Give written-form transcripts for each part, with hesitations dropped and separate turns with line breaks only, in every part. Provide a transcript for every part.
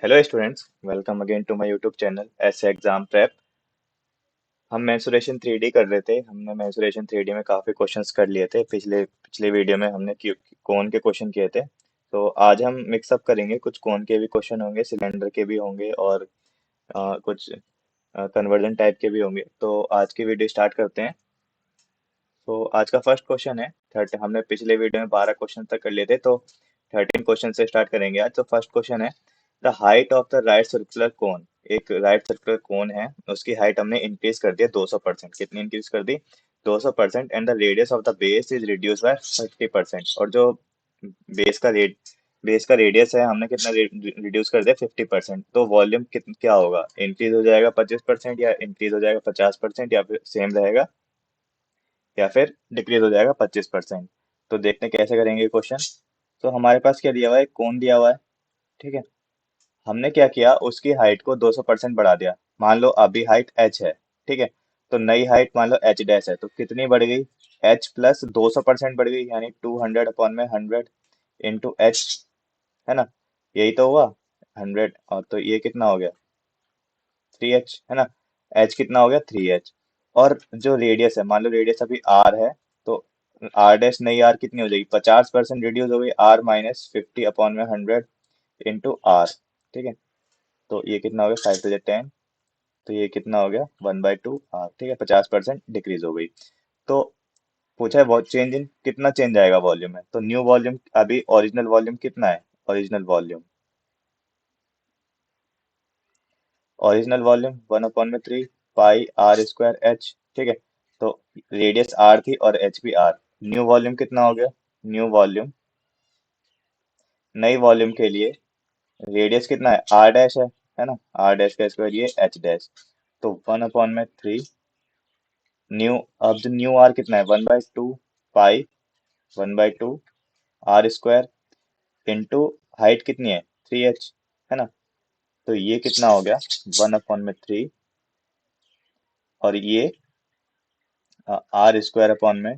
Hello students, welcome again to my YouTube channel ऐसे exam prep. हम mensuration 3D कर रहे थे। हमने मेंसुरेशन 3D में काफ़ी क्वेश्चंस कर लिए थे। पिछले पिछले वीडियो में हमने कोन के क्वेश्चन किए थे। तो आज हम मिक्सअप करेंगे, कुछ कोन के भी क्वेश्चन होंगे, सिलेंडर के भी होंगे और कुछ कन्वर्जन टाइप के भी होंगे। तो आज की वीडियो स्टार्ट करते हैं। तो आज का फर्स्ट क्वेश्चन है थर्ट। हमने पिछले वीडियो में 12 क्वेश्चन तक कर लिए थे, तो 13 क्वेश्चन से स्टार्ट करेंगे आज। तो फर्स्ट क्वेश्चन है, the height of the right circular cone. एक राइट सर्कुलर कोन है, उसकी हाइट हमने इंक्रीज कर दिया 200%। कितनी इंक्रीज कर दी? 200%। And the radius of the base is reduce by 50%। और जो बेस का रेड बेस का रेडियस है, हमने कितना रिड्यूस कर दिया? 50%। तो वॉल्यूम क्या होगा? इंक्रीज हो जाएगा 25%, या इंक्रीज हो जाएगा 50%, या फिर सेम रहेगा, या फिर डिक्रीज हो जाएगा 25%। तो देखते हैं कैसे करेंगे क्वेश्चन। तो हमारे पास क्या दिया हुआ है? कोण दिया हुआ है, ठीक है। हमने क्या किया, उसकी हाइट को 200% बढ़ा दिया। मान लो अभी हाइट h है, ठीक है। तो नई हाइट मान लो h डैश है, तो कितनी बढ़ गई? h प्लस 200% बढ़ गई, यानी 200 अपॉन में 100 इंटू एच, है ना। यही तो हुआ 100। और तो ये कितना हो गया? 3h, है ना। h कितना हो गया? 3h। और जो रेडियस है, मान लो रेडियस अभी r है, तो r डैश नई r कितनी हो जाएगी? 50% रिड्यूस हो गई, r माइनस 50 अपॉन में 100 इंटू r, ठीक है। तो ये कितना हो गया? 5 to the 10। तो ये कितना हो गया? 1/2 r, ठीक है। 50% डिक्रीज हो गई। तो पूछा है वो चेंज इन, कितना चेंज आएगा वॉल्यूम में। तो न्यू वॉल्यूम, अभी ओरिजिनल वॉल्यूम कितना है? Original volume 1/3 pi R square H, ठीक है। तो रेडियस आर थी और एच भी आर। न्यू वॉल्यूम कितना हो गया? न्यू वॉल्यूम, नई वॉल्यूम के लिए रेडियस कितना है? आर डैश है ना। आर डैश का स्क्वायर ये एच डैश। तो 1/3 न्यू, अब जो न्यू आर कितना है? 1/2 पाई 1/2 आर स्क्वायर इंटू हाइट कितनी है? 3h, है ना। तो ये कितना हो गया? 1/3। और ये आर स्क्वायर अपॉन में,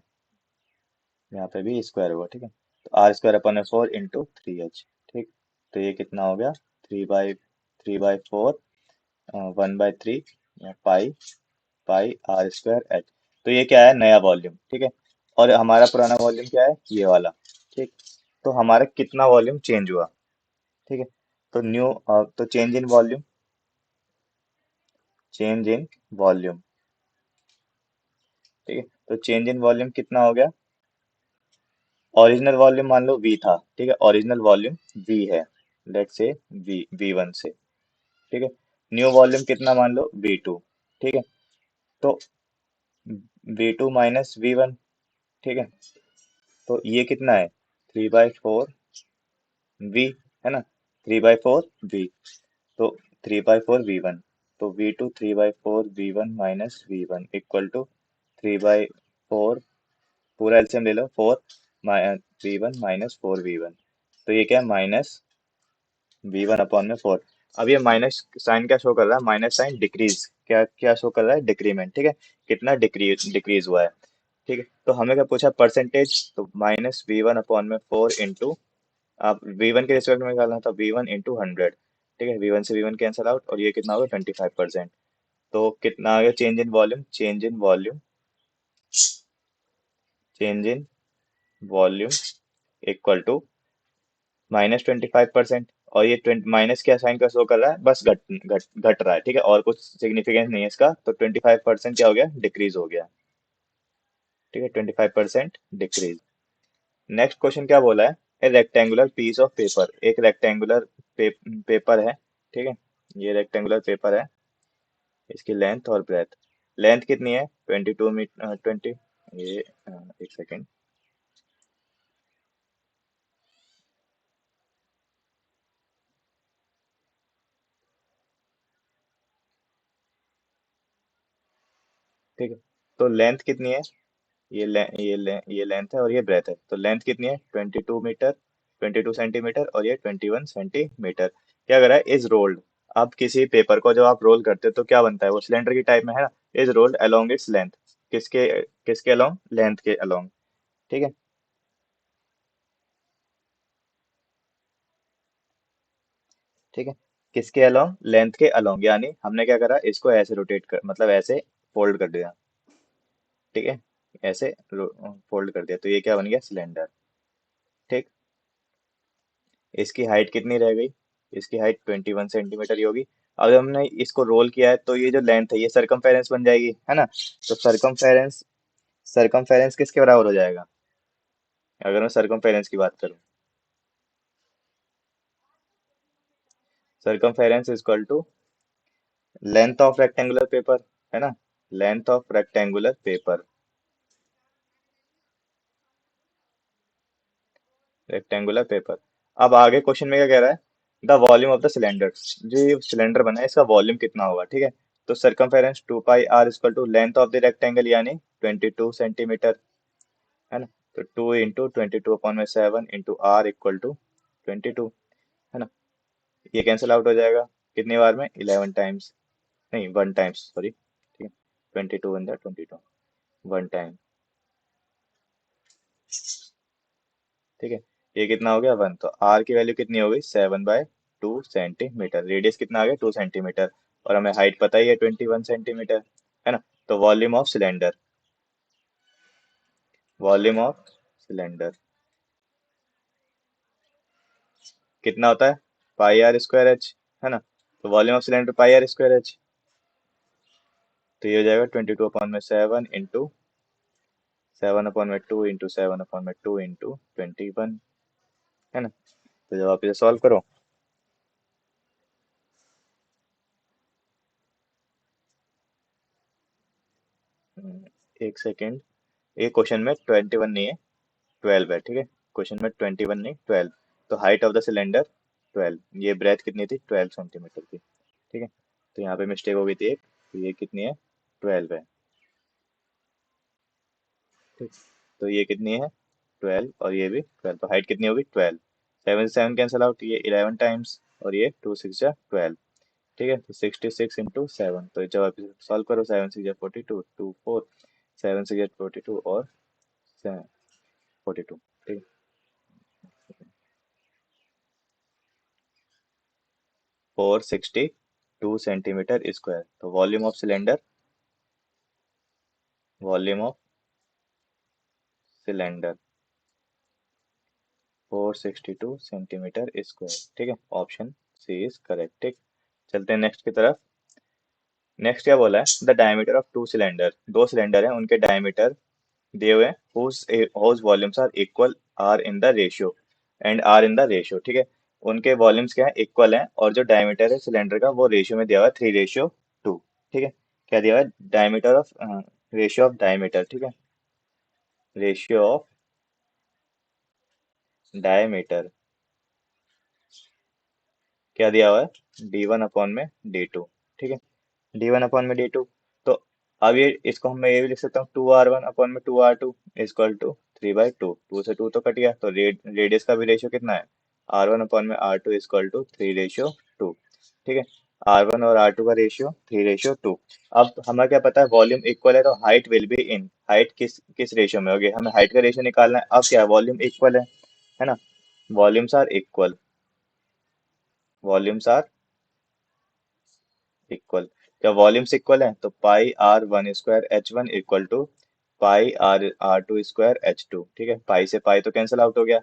यहाँ पे भी स्क्वायर होगा, ठीक है। तो आर स्क्वायर अपॉन में 4 इंटू 3h, ठीक। तो ये कितना हो गया? 3/4 1/3 पाई पाई आर स्क्वायर एच। तो ये क्या है? नया वॉल्यूम, ठीक है। और हमारा पुराना वॉल्यूम क्या है? ये वाला, ठीक। तो हमारा कितना वॉल्यूम चेंज हुआ, ठीक है। तो तो चेंज इन वॉल्यूम, ठीक है। तो चेंज इन वॉल्यूम कितना हो गया? ओरिजिनल वॉल्यूम मान लो v था, ठीक है। ओरिजिनल वॉल्यूम v है, लेट्स से v1 से, ठीक है। न्यू वॉल्यूम कितना मान लो? v2, ठीक है। तो v2 माइनस v1, ठीक है। तो ये कितना है? 3/4 v, है ना। 3/4 v। तो 3/4 v1। तो v2 3/4 v1 minus v1 equal to 3/4, पूरा एलसीएम ले लो, 4 v1 माइनस 4v1। तो ये क्या है? माइनस v1 अपॉन में 4। अब ये माइनस साइन क्या शो कर रहा है? माइनस साइन डिक्रीज, क्या क्या शो कर रहा है? डिक्रीमेंट, ठीक है। कितना डिक्रीज डिक्रीज हुआ है, ठीक है। तो हमें क्या पूछा? परसेंटेज। तो माइनस v1 अपॉन में 4 इंटू, आप v1 के रिस्पेक्ट में निकालना था, v1 इंटू 100, ठीक है। v1 से v1 कैंसल आउट, और ये कितना होगा? 25%। तो कितना आ गया? Change in volume equal to -25%। और ये 20 माइनस क्या साइन का शो कर रहा है? बस घट घट घट रहा है, ठीक है। और कुछ सिग्निफिकेंस नहीं है इसका। तो 25% क्या हो गया? डिक्रीज हो गया, ठीक है। 25% डिक्रीज। नेक्स्ट क्वेश्चन क्या बोला है? A rectangular piece of paper. एक रेक्टेंगुलर पेपर है, ठीक है। ये रेक्टेंगुलर पेपर है, इसकी लेंथ और ब्रेथ। लेंथ कितनी है? 22 मीटर 20, ये एक सेकेंड, ठीक है। तो लेंथ कितनी है? ये लेंथ है और ये ब्रेथ है। तो लेंथ कितनी है? 22 मीटर, 22 सेंटीमीटर, और ये 21 सेंटीमीटर। क्या करा है? Is rolled. अब किसी पेपर को जब आप रोल करते हो तो क्या बनता है? वो सिलेंडर की टाइप में है ना। Is rolled along its length. किसके किसके अलोंग? लेंथ के अलोंग, ठीक है। ठीक है। किसके अलोंग, लेंथ के अलोंग, यानी हमने क्या करा, इसको ऐसे रोटेट कर, मतलब ऐसे फोल्ड कर दिया, ठीक है, ऐसे फोल्ड कर दिया, तो ये क्या बन गया, सिलेंडर। ठीक, इसकी हाइट कितनी रह गई, इसकी हाइट 21 सेंटीमीटर ही होगी। अगर हमने इसको रोल किया है तो ये जो लेंथ है ये सरकमफेरेंस बन जाएगी, है ना। तो सरकमफेरेंस, सरकमफेरेंस किसके बराबर हो जाएगा, अगर मैं सरकमफेरेंस की बात करूं, circumference is equal to length of rectangular paper, है ना, length of rectangular paper, rectangular paper. अब आगे क्वेश्चन में क्या कह रहा है, the volume of the cylinder, जो ये सिलेंडर बना है इसका वॉल्यूम कितना होगा, ठीक है। तो circumference 2 pi R equal to length of the rectangle, यानी 22 सेंटीमीटर, है ना। तो 2 × 22/7 इंटू आर इक्वल टू 22, है ना। ये कैंसिल आउट हो जाएगा कितनी बार में, 11 टाइम्स, नहीं 1 टाइम्स, सॉरी, ठीक है, 22 × 22, 1 टाइम, ठीक है। ये कितना हो गया, 1, तो आर की वैल्यू कितनी हो गई, 7/2 सेंटीमीटर, रेडियस कितना आ गया, 2 सेंटीमीटर, और हमें हाइट पता ही है 21 सेंटीमीटर, है ना। तो volume of cylinder, volume of cylinder कितना होता है, πr²h, है ना। तो वॉल्यूम ऑफ सिलेंडर πr²h, तो ये हो जाएगा 22/7 इंटू 7/2 इंटू 7/2 इंटू 21, है ना। तो जब आप इसे सॉल्व करो, एक सेकेंड, ये क्वेश्चन में 21 नहीं है, 12 है, ठीक है, क्वेश्चन में 21 नहीं 12, तो हाइट ऑफ द सिलेंडर 12, ये ब्रेथ कितनी थी, 12 सेंटीमीटर की, ठीक है। तो यहाँ पे मिस्टेक हो गई थी एक, तो ये कितनी है, 12 है, ठीक। तो ये कितनी है, 12, और ये भी 12, तो हाइट कितनी होगी, 12, 7 से 7 कैंसिल आउट, ये 11 टाइम्स, और ये 2 6 जा 12, ठीक है। तो 66 × 7, तो जब आप इसे सॉल्व करो, 7 6 जा 42, 2 4, 7 6 जा 42 और 42, ठीक है। 462 सेंटीमीटर स्क्वायर, तो volume of cylinder, volume of cylinder 462 centimetre square, ठीक है, ऑप्शन सी इज करेक्ट, ठीक। चलते हैं नेक्स्ट की तरफ। नेक्स्ट क्या बोला है, the diameter of two cylinder, दो सिलेंडर हैं, उनके डायमीटर दिए हुए हैं, whose volumes are equal, are in the ratio, and are in the ratio, ठीक है। उनके वॉल्यूम्स क्या है, इक्वल हैं, और जो डायमीटर है सिलेंडर का वो रेशियो में दिया हुआ है 3:2, ठीक है। क्या दिया हुआ है, diameter of, ratio of diameter, ठीक है, रेशियो ऑफ डायमीटर क्या दिया हुआ है, d1/d2, ठीक है, d1/d2। तो अब ये इसको मैं ये भी लिख सकता हूँ, 2r1/2r2 इक्वल टू 3/2, 2 से 2 तो कट गया, तो रेडियस का भी रेशियो कितना है, r1/r2 इक्वल टू 3:2, ठीक है। r1 और r2 का रेशियो 3:2। अब हमें क्या पता है, वॉल्यूम इक्वल है, तो height will be in, height किस किस रेशियो में होगी, हमें हाइट का रेशियो निकालना है। अब क्या है, वॉल्यूम इक्वल है ना, volumes are equal, volumes are equal, जब वॉल्यूम्स इक्वल है तो πr1² H1 equal to πr2² H2, ठीक है, पाई से पाई तो कैंसिल आउट हो गया,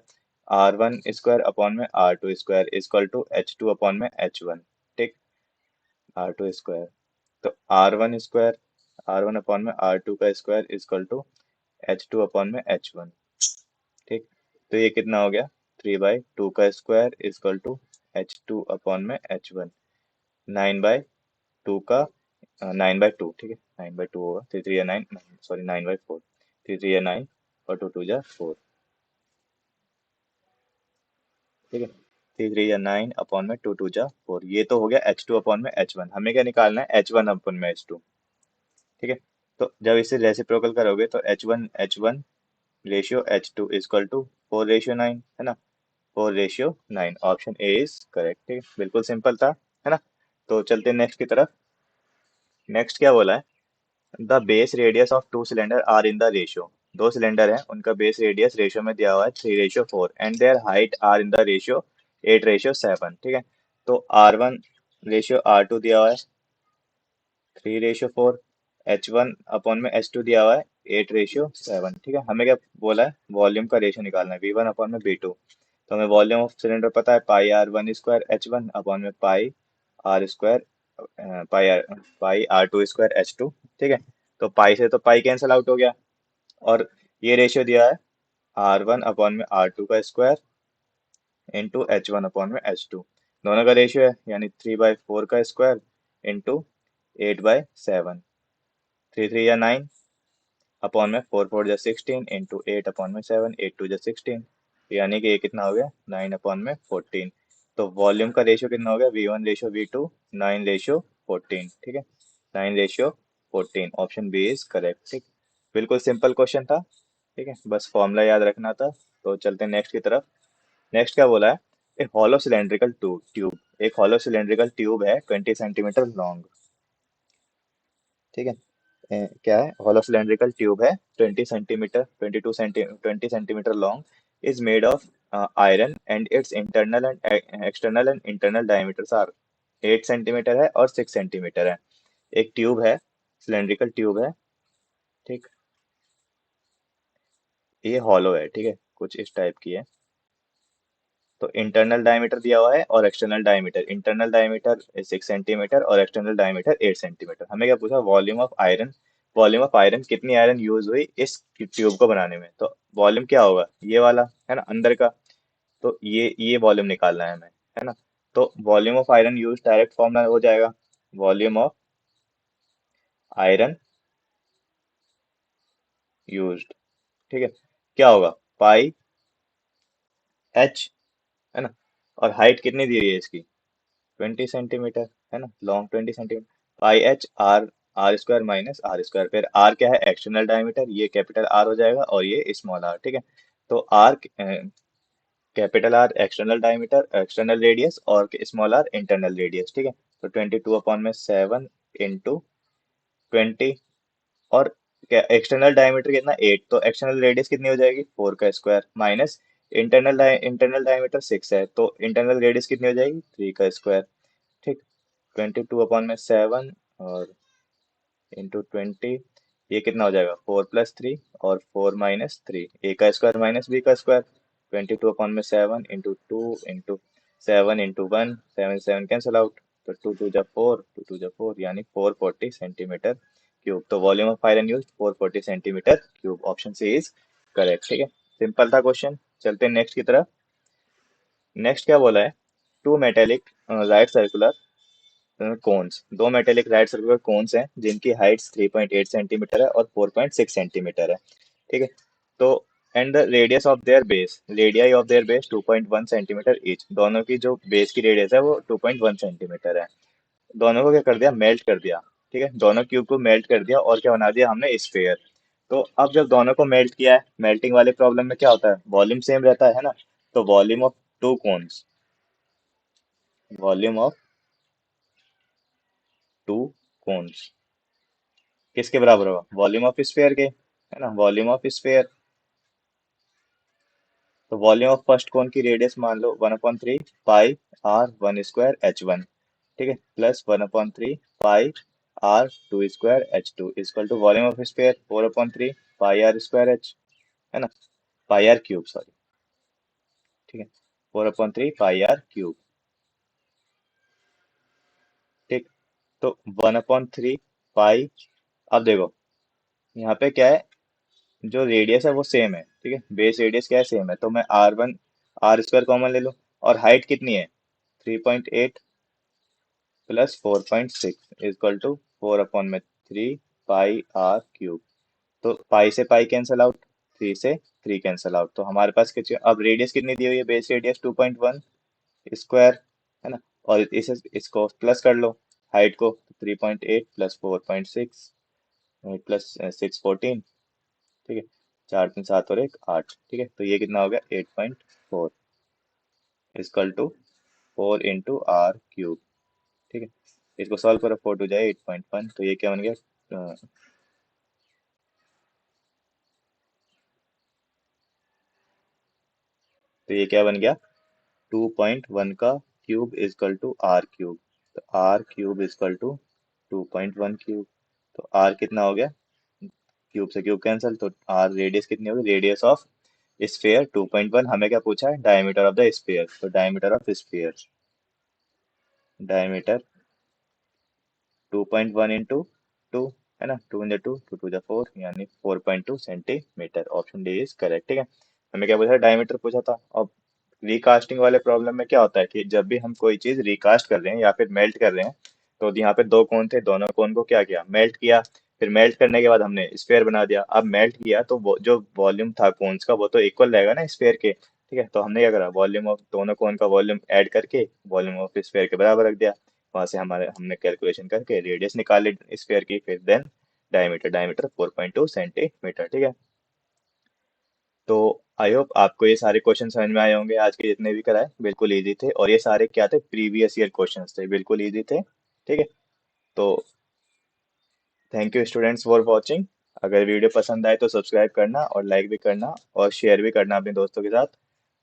r1² अपॉन में r2² equal to H2 upon में H1, ठीक, r2², तो r1² अपॉन में r2² equal to H2 upon में H1, ठीक। तो ये कितना हो गया, 3/2² इक्वल टू H2 अपॉन में H1, 9/2 का 9/2, ठीक है, 9/2 होगा, 3 3 9, सॉरी 9/4, 3 3 9 और 2 2 जा 4, ठीक है, 3 3 9 अपॉन में 2 2 जा 4, ये तो हो गया H2 अपॉन में H1, हमें क्या निकालना है, H1 अपॉन में H2, ठीक है। तो जब इसे रेसिप्रोकल करोगे तो H1 ratio H2 equal to 4:9, है ना, 4:9, ऑप्शन ए इज करेक्ट, ठीक है, बिल्कुल सिंपल था, है ना। तो चलते हैं नेक्स्ट की तरफ। नेक्स्ट क्या बोला है, the base radius of two cylinder are in the ratio, दो सिलेंडर हैं, उनका बेस रेडियस रेशियो में दिया हुआ है 3:4, and their height are in the ratio 8:7, ठीक है। तो R1 रेशियो R2 दिया हुआ है 3:4, H1 में H2 दिया हुआ है 8:7। ठीक है, हमें क्या बोला है, वॉल्यूम का रेशियो निकालना है V1/V2। तो हमें वॉल्यूम ऑफ सिलेंडर पता है πr1² H1/में πr2² ठीक है। तो पाई से तो पाई कैंसिल आउट हो गया, और ये रेशियो दिया है R1/R2² इंटू H1/H2। दोनों का रेशियो है, यानी 3/4² इंटू 8/7। 3 3 या 9, अपॉन में 4 4 जा 16 इंटू 8/7, 8 2 जा 16, यानी कि ये कितना हो गया 9/14। तो वॉल्यूम का रेशियो कितना हो गया V1:V2 9:14। ठीक है, 9:14। Option B is correct. ठीक, बिल्कुल सिंपल क्वेश्चन था। ठीक है, बस फॉर्मूला याद रखना था। तो चलते हैं नेक्स्ट की तरफ। नेक्स्ट क्या बोला है, एक हॉलो सिलेंड्रिकल ट्यूब, एक हॉलो सिलेंड्रिकल ट्यूब है 20 सेंटीमीटर लॉन्ग। ठीक है, क्या है, हॉलो सिलेंड्रिकल ट्यूब है 20 centimetre 20 centimetre long, is made of iron and its internal and internal diameters are 8 centimetre है और 6 सेंटीमीटर है। एक ट्यूब है, सिलेंड्रिकल ट्यूब है। ठीक, ये हॉलो है। ठीक है, कुछ इस टाइप की है। तो इंटरनल डायमीटर दिया हुआ है और external diameter, internal diameter 6 centimetre और एक्सटर्नल डायमीटर 8 सेंटीमीटर। हमें क्या पूछा, volume of iron. Volume of iron, कितनी आयरन यूज हुई इस ट्यूब को बनाने में। तो वॉल्यूम क्या होगा, ये वाला है ना अंदर का। तो ये वॉल्यूम निकालना है हमें, है ना। तो volume of iron use, direct formula हो जाएगा वॉल्यूम ऑफ आयरन यूज्ड। ठीक है, क्या होगा, पाई एच, है ना। और हाइट कितनी दी हुई है इसकी, 20 सेंटीमीटर, है ना, लॉन्ग 20 सेंटीमीटर। पाई एच आर, R² - R²। फिर आर क्या है, एक्सटर्नल डायमीटर, ये कैपिटल आर हो जाएगा और ये स्मॉल आर। ठीक है, तो are capital R external diameter, external radius, और स्मॉल आर इंटरनल रेडियस। ठीक है, तो 22/7 इंटू 20, और एक्सटर्नल डायमीटर कितना 8, तो एक्सटर्नल रेडियस कितनी हो जाएगी 4 का स्क्वायर, माइनस इंटरनल डायमीटर 6 है, तो इंटरनल रेडियस कितनी हो जाएगी 3 का स्क्वायर। ठीक, 22/7 और इंटू 20, ये कितना हो जाएगा 4 + 3, और 4 - 3, A का स्क्वायर - B का square. 22/7 into 7 into 1, 7 7 cancel out, तो 2 2 जा 4, यानी 440 सेंटीमीटर क्यूब। तो volume of iron use 440 centimetre cube. Option C is correct. ठीक है, सिंपल था क्वेश्चन। चलते हैं नेक्स्ट की तरफ। नेक्स्ट क्या बोला है, two metallic right circular cones, दो मेटेलिक राइट सर्कुलर कोन्स हैं जिनकी हाइट्स 3.8 सेंटीमीटर है और 4.6 सेंटीमीटर है। ठीक है, तो and the radius of their base, radii of their base 2.1 centimetre each. दोनों की जो बेस की रेडियस है वो 2.1 सेंटीमीटर है। दोनों को क्या कर दिया, मेल्ट कर दिया। ठीक है, दोनों क्यूब को मेल्ट कर दिया और क्या बना दिया हमने, स्फेयर। तो अब जब दोनों को मेल्ट किया है, मेल्टिंग वाले प्रॉब्लम में क्या होता है, वॉल्यूम सेम रहता है ना। तो volume of to cons, volume of to cons किसके बराबर होगा, वॉल्यूम ऑफ स्फेयर के, है ना, वॉल्यूम ऑफ स्फेयर। तो वॉल्यूम ऑफ फर्स्ट कोन की रेडियस मान लो 1/3 पाई r1² H1। ठीक है, plus 1/3 pi r2² H2 equal to volume of sphere 4/3 pi r² H, है ना, पाई r³ सॉरी। ठीक है, 4/3 पाई r³। ठीक, तो 1/3 पाई, अब देखो यहाँ पे क्या है, जो रेडियस है वो सेम है। ठीक है, बेस रेडियस क्या है, सेम है, तो मैं R1 R² कॉमन ले लूँ। और हाइट कितनी है 3.8 plus 4.6 equal to 4/3 pi r³। तो पाई से पाई कैंसिल आउट, 3 से 3 कैंसिल आउट। तो हमारे पास क्या, अब रेडियस कितनी दी हुई है, बेस रेडियस 2.1 स्क्वायर, है ना। और इसे इसको प्लस कर लो, हाइट को, 3.8 प्लस 4.6 प्लस 6 14। ठीक है, 4 3 7 और 1 8। ठीक है, तो ये कितना हो गया 8.4 इक्वल टू 4 × r³। ठीक है, इसको सॉल्व करो, 4 2 जाए 8.1, तो ये क्या बन गया, तो ये क्या बन गया 2.1 का क्यूब इक्वल टू r³। तो R cube is equal to 2.1 cube. तो आर कितना हो गया, क्यूब से क्यूब कैंसिल, तो आर रेडियस कितनी होगी, रेडियस ऑफ स्फीयर 2.1। हमें क्या पूछा है, डायमीटर ऑफ द स्फीयर, तो diameter of sphere, diameter 2.1 into 2, है ना, 2 इंटू 2, 2 टू 4, यानी 4.2 centimetre. Option D is correct. ठीक है, हमें क्या पूछा, डायमीटर पूछा था। अब रिकास्टिंग वाले प्रॉब्लम में क्या होता है कि जब भी हम कोई चीज रिकास्ट कर रहे हैं या फिर मेल्ट कर रहे हैं, तो यहाँ पे दो कोन थे, दोनों कोन को क्या किया, मेल्ट किया। फिर मेल्ट करने के बाद हमने स्फीयर बना दिया। अब मेल्ट किया तो वो जो वॉल्यूम था कोन्स का वो तो इक्वल रहेगा ना स्फीयर के। ठीक है, तो हमने क्या करा, वॉल्यूम ऑफ दोनों कोन का वॉल्यूम ऐड करके वॉल्यूम ऑफ स्फीयर के बराबर रख दिया। वहां से हमारे हमने कैलकुलेशन करके रेडियस निकाली स्फीयर की, फिर देन डायमीटर, डायमीटर 4.2 सेंटीमीटर। ठीक है, तो आई होप आपको ये सारे क्वेश्चन समझ में आए होंगे। आज के जितने भी कराए बिल्कुल इजी थे, और ये सारे क्या थे, प्रीवियस ईयर क्वेश्चंस थे, बिल्कुल इजी थे। ठीक है, तो thank you students for watching. अगर वीडियो पसंद आए तो सब्सक्राइब करना और लाइक भी करना और शेयर भी करना अपने दोस्तों के साथ।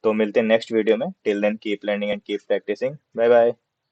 तो मिलते हैं नेक्स्ट वीडियो में। Till then keep learning and keep practising. Bye bye.